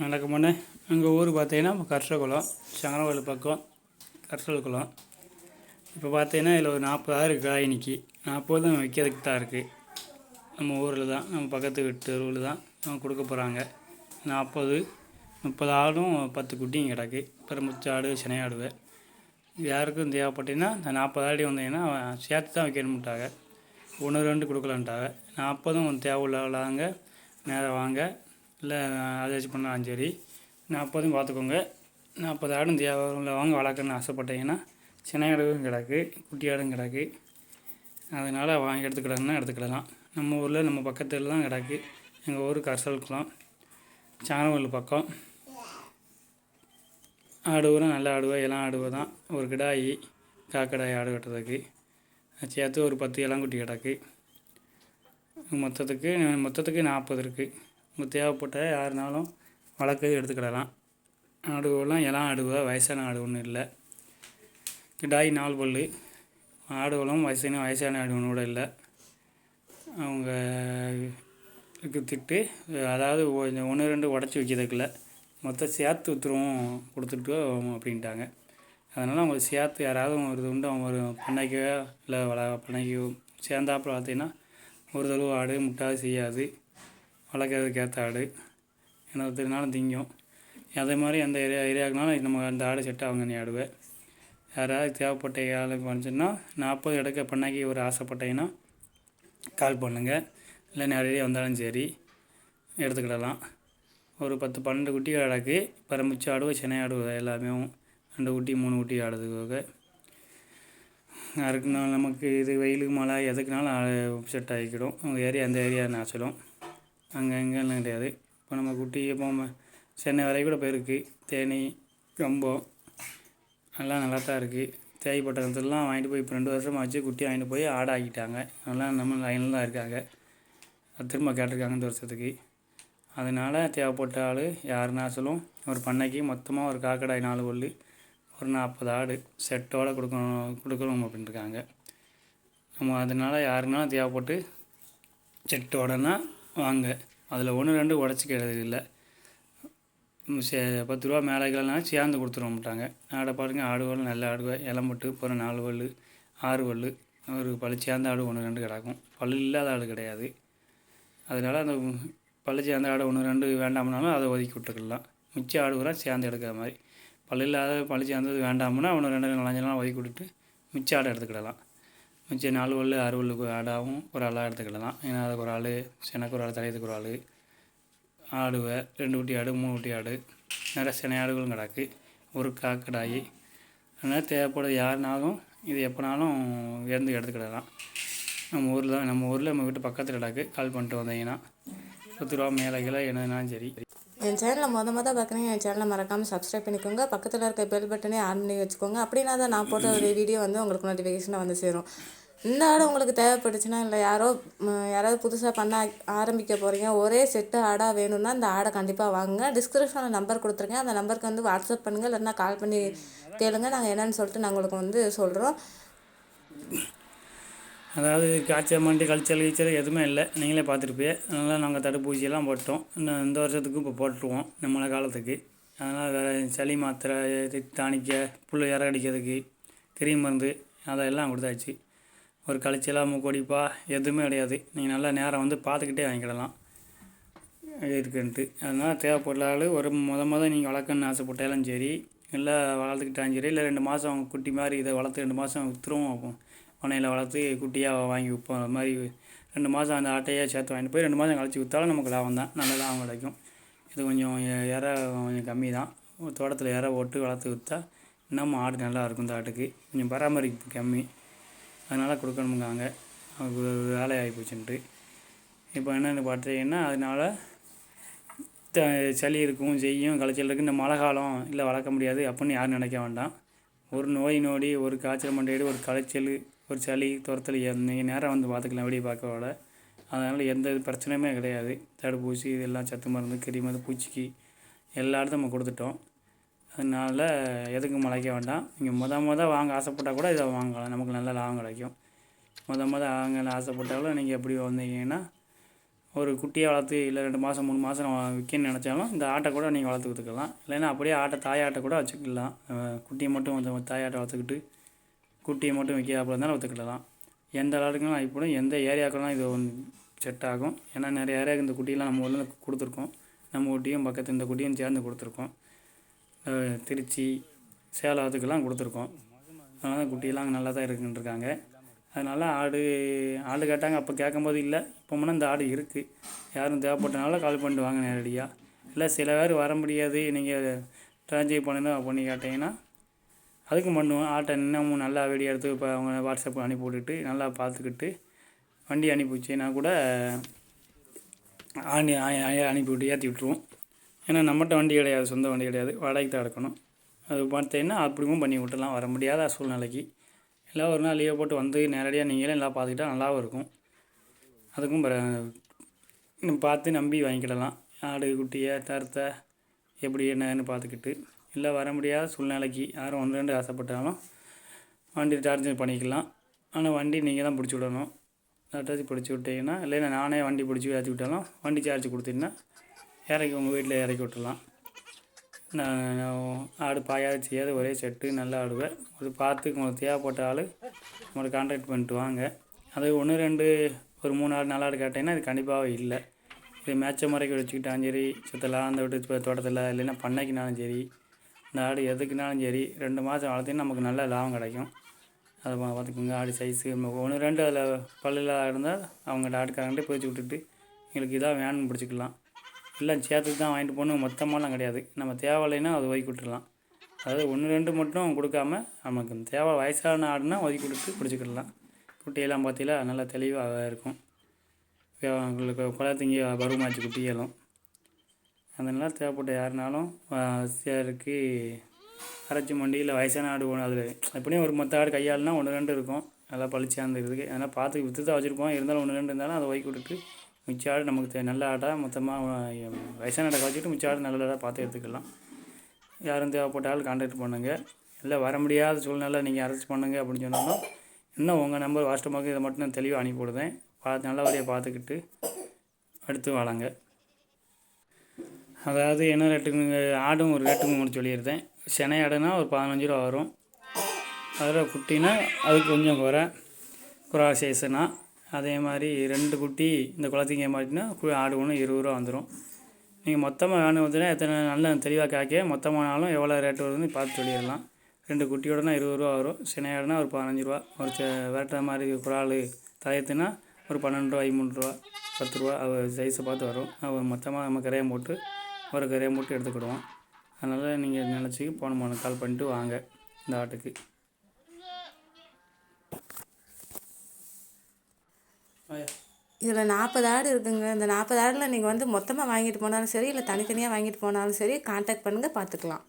வணக்கம்ண்ணே. எங்கள் ஊர் பார்த்தீங்கன்னா கர்ஷகுளம், சங்கரவயல் பக்கம் கர்ஷகுளம். இப்போ பார்த்தீங்கன்னா இதில் ஒரு 40 ஆடு காய் நிற்கி 40 வைக்கிறதுக்கு தான் இருக்குது. நம்ம ஊரில் தான், நம்ம பக்கத்து வீட்டு தெருவில் தான் அவங்க கொடுக்க போகிறாங்க. 40 30 ஆடும் 10 குட்டியும் கிடக்கு. அப்புறம் முச்ச ஆடு சினை ஆடுவை யாருக்கும் தேவைப்பட்டீங்கன்னா இந்த 40 ஆடி வந்தீங்கன்னா சேர்த்து தான் வைக்கணும்ட்டாங்க. 1 2 கொடுக்கலான்ட்டாங்க. 40 தேவையில்லாங்க நேரம் வாங்க, இல்லை அதாச்சும் பண்ணாலும் சரி. 40 பார்த்துக்கோங்க. 40 ஆடும் தேவையில்லவங்க வளர்க்கணுன்னு ஆசைப்பட்டீங்கன்னா சினை ஆடும் கிடக்கு, குட்டி ஆடும் கிடக்கு. அதனால் வாங்கி எடுத்துக்கிடணுன்னா எடுத்துக்கிடலாம். நம்ம ஊரில் நம்ம பக்கத்தில் தான் கிடக்கு. எங்கள் ஊர் கர்சல்குளம், சாணவயல் பக்கம். ஆடு ஊரம் நல்ல ஆடுவை, இளம் ஆடுவை தான். ஒரு கிடாயி காக்கடாய் ஆடு வெட்டுறதுக்கு சேர்த்து ஒரு 10 இளங்குட்டி கிடக்கு. மொத்தத்துக்கு 40 இருக்குது. உங்களுக்கு தேவைப்பட்ட யாருனாலும் வளர்க்க எடுத்துக்கிடலாம். ஆடுவெல்லாம் இளம் ஆடுவை, வயசான ஆடு ஒன்றும் இல்லை. கிடாய் 4 பல். ஆடுகளும் வயசான ஆடு ஒன்று கூட இல்லை. அவங்க திட்டு அதாவது 1 2 உடச்சி வைக்கிறதுக்குள்ள மொத்தம் சேர்த்து உத்தரவும் கொடுத்துட்டு அப்படின்ட்டாங்க. அதனால் அவங்களுக்கு சேர்த்து யாராவது ஒரு உண்டு அவங்க ஒரு பண்ணைக்கோ இல்லை பண்ணைக்கோ சேர்ந்தாப்பில் பார்த்தீங்கன்னா ஒரு தடவை ஆடு முட்டாது செய்யாது, வளர்க்குறதுக்கு ஏற்ற ஆடு என்னத்தினாலும் திங்கும். அதே மாதிரி அந்த ஏரியாவுக்குனாலும் நம்ம அந்த ஆடு செட் ஆகுங்க ஆடுவேன். யாராவது தேவைப்பட்ட ஆளுக்கு வந்துச்சுன்னா 40 எடுக்க பண்ணைக்கு ஒரு ஆசைப்பட்டீங்கன்னா கால் பண்ணுங்கள். இல்லை நிறைய வந்தாலும் சரி எடுத்துக்கிடலாம். ஒரு 10 12 குட்டி கிடக்கு. பரமிச்சு ஆடுவை, சினை ஆடுவை எல்லாமே 2 குட்டி 3 குட்டி ஆடுறதுக்காக அதுக்குனால நமக்கு இது வெயில் மழை எதுக்குனாலும் செட் ஆகிக்கிடும். அந்த ஏரியா நான் சொல்லும் அங்கே எங்கெல்லாம் கிடையாது. இப்போ நம்ம குட்டி இப்போ சென்னை வரைக்கும் கூட போயிருக்கு. தேனி, கம்பம் எல்லாம் நல்லா தான் இருக்குது. தேய்ப்பட்டத்துலாம் வாங்கிட்டு போய் இப்போ 2 வருஷமாக வச்சு குட்டி வாங்கிட்டு போய் ஆடாக்கிட்டாங்க. நல்லா நம்ம லைனில் தான் இருக்காங்க. திரும்ப கேட்டிருக்காங்க இந்த வருஷத்துக்கு. அதனால் தேவைப்பட்ட ஆள் யாருனாச்சலும் ஒரு பண்ணைக்கு மொத்தமாக ஒரு காக்கடாய் 4 பல் ஒரு 40 ஆடு செட்டோடு கொடுக்கணும் அப்படின்ட்டுருக்காங்க. நம்ம அதனால் யாருனாலும் தேவைப்பட்டு செட்டோடனா வாங்க. அதில் 1 2 உடச்சிக்கிறது இல்லை. 10 ரூபா மேலே கிலோனாலும் சேர்ந்து கொடுத்துருவோம்ட்டாங்க. ஆடை பாருங்கள், ஆடுகள் நல்ல ஆடுவை, இளம்பட்டு போகிற 4 பல் 6 பல் ஒரு பல் சேர்ந்த ஆடு 1 2 கிடக்கும். பல் இல்லாத ஆடு கிடையாது. அதனால் அந்த பல் சேர்ந்த ஆடு 1 2 வேண்டாம்னாலும் அதை ஒதுக்கி விட்டுக்கலாம். மிச்ச ஆடு கூட சேர்ந்து எடுக்கிற மாதிரி. பல் இல்லாத பல் சேர்ந்தது வேண்டாம்னா 1 2 4 ஒதுக்கி விட்டுட்டு மிச்ச ஆடை எடுத்துக்கிடலாம். மிச்சம் 4 பல் 6 பல் ஆடாகவும் ஒரு ஆளாக எடுத்துக்கிடலாம். ஏன்னா அதுக்கு ஒரு ஆள், சினைக்கு ஒரு ஆள், தலையத்துக்கு ஒரு ஆள், ஆடுவை 2 குட்டி ஆடு 3 குட்டி ஆடு நிறைய சினை ஆடுகளும் கிடக்கு. ஒரு காக்கடாயி. அதனால் தேவைப்படுற யாருனாலும் இது எப்போனாலும் இருந்து எடுத்துக்கிடலாம். நம்ம ஊரில் நம்ம வீட்டு பக்கத்தில் கிடக்கு. கால் பண்ணிட்டு வந்தீங்கன்னா 10 ரூபா மேலே கிலோ என்னதுனாலும் சரி. என் சேனலை மொதல் பார்க்குறீங்க, என் சேனலை மறக்காமல் சப்ஸ்கிரைப் பண்ணிக்கோங்க. பக்கத்தில் இருக்க பெல் பட்டனே ஆன் பண்ணி வச்சுக்கோங்க. அப்படின்னா தான் நான் போட்ட ஒரு வீடியோ உங்களுக்கு நோட்டிஃபிகேஷனாக வந்து சேரும். இந்த ஆடு உங்களுக்கு தேவைப்பட்டுச்சுன்னா, இல்லை யாராவது புதுசாக பண்ண ஆரம்பிக்க போகிறீங்க, ஒரே செட்டு ஆடாக வேணும்னா இந்த ஆடை கண்டிப்பாக வாங்குங்க. டிஸ்கிரிப்ஷனில் நம்பர் கொடுத்துருக்கேன். அந்த நம்பருக்கு வாட்ஸ்அப் பண்ணுங்கள், இல்லைன்னா கால் பண்ணி கேளுங்க. நாங்கள் என்னென்னு சொல்லிட்டு நான் உங்களுக்கு சொல்கிறோம். அதாவது காய்ச்சல் மண்டி கழிச்சல் எதுவுமே இல்லை. நீங்களே பார்த்துருப்பீங்க. அதனால் நாங்கள் தடுப்பூசியெல்லாம் போட்டோம். இன்னும் இந்த வருஷத்துக்கு இப்போ போட்டுருவோம் நம்மளை காலத்துக்கு. அதனால் வேறு சளி மாத்திரை, டானிக்க, புல் இற அடிக்கிறதுக்கு கிரீம் மருந்து அதெல்லாம் கொடுத்தாச்சு. ஒரு கழிச்சலாக மூக்கொடிப்பா எதுவுமே கிடையாது. நீங்கள் நல்லா நேரம் வந்து பார்த்துக்கிட்டே வாங்கிக்கிடலாம் இருக்குன்ட்டு. அதனால் தேவைப்பட்ட ஆள் ஒரு மொதல் நீங்கள் வளர்க்கணுன்னு ஆசைப்பட்டாலும் சரி, இல்லை வளர்த்துக்கிட்டாலும் சரி, இல்லை 2 மாதம் குட்டி மாதிரி இதை வளர்த்து 2 மாதம் விற்றுருவோம். பண்ணையில் வளர்த்து குட்டியாக வாங்கி விற்போம். அது மாதிரி 2 மாதம் அந்த ஆட்டையாக சேர்த்து வாங்கிட்டு போய் 2 மாதம் கழிச்சு விற்றாலும் நமக்கு லாபம் தான், நல்ல லாபம் கிடைக்கும். இது கொஞ்சம் கொஞ்சம் கம்மி தான். தோட்டத்தில் ஓட்டு வளர்த்து விற்றா இன்னமும் ஆடு நல்லா இருக்கும். இந்த ஆட்டுக்கு கொஞ்சம் பராமரிப்பு கம்மி, அதனால் கொடுக்கணுமுங்காங்க. அது வேலை ஆகி போச்சுன்ட்டு. இப்போ என்னென்னு பார்த்தீங்கன்னா, அதனால் சளி இருக்கும், செய்யும், களைச்சல் இருக்குது. இந்த மழை காலம் இல்லை வளர்க்க முடியாது அப்படின்னு யாரும் நினைக்க வேண்டாம். ஒரு நோய் நொடி, ஒரு காய்ச்சல் மண்டையடி, ஒரு களைச்சல், ஒரு சளி துரத்தல் நீங்கள் நேரம் வந்து பார்த்துக்கலாம் வெளியே பார்க்கவோட. அதனால் எந்த பிரச்சனையுமே கிடையாது. தடுப்பூசி இதெல்லாம் சத்து மருந்து, கிருமி, பூச்சிக்கு எல்லா இடத்தையும் நம்ம கொடுத்துட்டோம். அதனால் எதுக்கும் முளைக்க வேண்டாம். நீங்கள் மொதல் வாங்க ஆசைப்பட்டால் கூட இதை வாங்கலாம். நமக்கு நல்ல லாபம் கிடைக்கும். மொதல் வாங்க ஆசைப்பட்டாலும் நீங்கள் எப்படி வந்தீங்கன்னா ஒரு குட்டியை வளர்த்து இல்லை 2 மாதம் 3 மாதம் விற்கணும்னு நினச்சாலும் இந்த ஆட்டை கூட நீங்கள் வளர்த்து விற்றுக்கலாம். இல்லைன்னா அப்படியே தாயாட்டை கூட வச்சுக்கலாம். குட்டியை மட்டும் கொஞ்சம் தாயாட்டை வளர்த்துக்கிட்டு குட்டியை மட்டும் விற்கிறாப்புல இருந்தாலும் விற்றுக்கிடலாம். எந்த ஆளுக்குலாம் இப்போ எந்த ஏரியாவுக்குலாம் இது செட் ஆகும். ஏன்னா நிறைய ஏரியாவுக்கு இந்த குட்டியெல்லாம் நம்ம ஊரில் கொடுத்துருக்கோம். நம்ம குட்டியும் பக்கத்து இந்த குட்டியும் சேர்ந்து கொடுத்துருக்கோம். திருச்சி சேலத்துக்கெல்லாம் கொடுத்துருக்கோம். அதனால தான் குட்டியெல்லாம் நல்லா தான் இருக்குன்ட்ருக்காங்க. அதனால் ஆடு கேட்டாங்க. அப்போ கேட்கும்போது இல்லை, இப்போ முன்னே இந்த ஆடு இருக்குது, யாரும் தேவைப்பட்டனால கால் பண்ணிட்டு வாங்க நேரடியாக. இல்லை சில பேர் வர முடியாது, நீங்கள் ட்ரான்ஸ்ஃபர் பண்ணி கேட்டிங்கன்னா அதுக்கும் பண்ணுவோம். ஆட்டை இன்னமும் நல்லா வீடியோ எடுத்து இப்போ அவங்க வாட்ஸ்அப் அனுப்பி விட்டுட்டு நல்லா பார்த்துக்கிட்டு வண்டி அனுப்பி வச்சுன்னா கூட அனுப்பி விட்டு ஏற்றி விட்ருவோம். ஏன்னா நம்மகிட்ட வண்டி கிடையாது, சொந்த வண்டி கிடையாது, வாடகைக்கு தான் எடுக்கணும். அது பார்த்தீங்கன்னா அப்படியும் பண்ணி விட்டுலாம் வர முடியாத சூழ்நிலைக்கு. இல்லை ஒரு நாள் லீவை போட்டு வந்து நேரடியாக நீங்களே நல்லா பார்த்துக்கிட்டா நல்லாவும் இருக்கும். அதுக்கும் பார்த்து நம்பி வாங்கிக்கிடலாம். ஆடு குட்டியை தரத்தை எப்படி என்னன்னு பார்த்துக்கிட்டு. இல்லை வர முடியாத சூழ்நிலைக்கு யாரும் 1 2 ஆசைப்பட்டாலும் வண்டி சார்ஜ் பண்ணிக்கலாம். ஆனால் வண்டி நீங்கள் தான் பிடிச்சி விடணும். யார்ட்டாச்சும் பிடிச்சி விட்டீங்கன்னா, இல்லைன்னா நானே வண்டி பிடிச்சி ஏற்றி விட்டாலும் வண்டி சார்ஜ் கொடுத்தீங்கன்னா உங்கள் வீட்டில் இறக்கி விட்டுடலாம். நான் ஆடு பாயாது செய்யாது ஒரே செட்டு நல்லா ஆடுவேன். ஒரு பார்த்து உங்களுக்கு தேவைப்பட்ட ஆள் உங்களை கான்டாக்ட் பண்ணிட்டு வாங்க. அது 1 2 ஒரு 3 ஆடு 4 ஆடு கேட்டிங்கன்னா இது கண்டிப்பாக இல்லை. இது மேட்ச முறைக்கு வச்சுக்கிட்டாலும் சரி, சுற்றலாம் அந்த விட்டு தோட்டத்தில் இல்லைன்னா பண்ணைக்குனாலும் சரி, இந்த ஆடு எதுக்குனாலும் சரி 2 மாதம் வளர்த்திங்கன்னா நமக்கு நல்ல லாபம் கிடைக்கும். அதை பார்த்துக்கோங்க. ஆடு சைஸு 1 2 அதில் பல்லுலாம் இருந்தால் அவங்க ஆட்டுக்காரங்கிட்டே போய்ச்சி விட்டுட்டு எங்களுக்கு இதாக வேணும்னு பிடிச்சிக்கலாம். இல்லை சேர்த்து தான் வாங்கிட்டு போகணும் மொத்தமாலாம் கிடையாது. நம்ம தேவையில்லைன்னா அதை ஒதுக்கி விட்டுடலாம். அதாவது 1 2 மட்டும் கொடுக்காம நமக்கு தேவை வயசான ஆடுனா ஒதுக்கி விட்டுட்டு பிடிச்சிக்கிடலாம். குட்டியெல்லாம் பார்த்தீங்களா நல்லா தெளிவாக இருக்கும். உங்களுக்கு குளத்திங்க பருவமாச்சு குட்டியெல்லாம். அதனால் தேவைப்பட்ட யாருனாலும் சேருக்கு அரைச்சி மண்டியில் வயசான ஆடு அது எப்படியும் ஒரு மொத்த ஆடு கையாளுனா 1 2 இருக்கும். நல்லா பளிச்சாந்து இருக்குது. அதனால் பார்த்து விற்று தான் வச்சுருப்போம். இருந்தாலும் 1 2 இருந்தாலும் அதை ஒதுக்கி விட்டுட்டு மிச்ச ஆடு நமக்கு நல்ல ஆடாக மொத்தமாக வயசான ஆடை வச்சுட்டு மிச்ச ஆடு நல்ல ஆடாக பார்த்து எடுத்துக்கலாம். யாரும் தேவைப்பட்ட ஆள் கான்டாக்ட் பண்ணுங்கள். இல்லை வர முடியாத சூழ்நிலை நீங்கள் அரெஸ்ட் பண்ணுங்கள் அப்படின்னு சொன்னாலும் இன்னும் உங்கள் நம்பர் வாட்ஸ்அப்புக்கு இதை மட்டும் நான் தெளிவாக அனுப்பி விடுதேன். நல்லபடியாக பார்த்துக்கிட்டு அடுத்து வாழங்க. அதாவது என்ன ரேட்டுக்கு ஆடும் ஒரு ரேட்டுக்கு உங்களுக்கு சொல்லியிருந்தேன். செனை ஆடுனா ஒரு 15 ரூபா வரும். அதில் குட்டினா அதுக்கு கொஞ்சம் குறை சைஸுனா. அதே மாதிரி 2 குட்டி இந்த குளத்திங்க மாட்டினா ஆடு ஒன்று 20 ரூபா வந்துடும். நீங்கள் மொத்தமாக வேணும் வந்துன்னா எத்தனை நல்ல தெளிவாக காய்க்க மொத்தமானாலும் எவ்வளோ ரேட்டு வருதுன்னு பார்த்து சொல்லிடலாம். 2 குட்டியோடனா 20 ரூபா வரும். சினை ஆடுனா ஒரு 15 ரூபா. ஒரு வேட்டை மாதிரி குறால் தலையத்துனா ஒரு 12 ரூபா 13 ரூபா 10 ரூபா சைஸை பார்த்து வரும். மொத்தமாக நம்ம கரையை போட்டு ஒரு கரையை போட்டு எடுத்துக்கிடுவோம். அதனால் நீங்கள் நினச்சி போன கால் பண்ணிட்டு வாங்க இந்த ஆட்டுக்கு. இதில் 40 ஆடு இருக்குங்க. இந்த 40 ஆடில் நீங்கள் வந்து மொத்தமாக வாங்கிட்டு போனாலும் சரி, இல்லை தனித்தனியாக வாங்கிட்டு போனாலும் சரி, கான்டாக்ட் பண்ணுங்கள், பார்த்துக்கலாம்.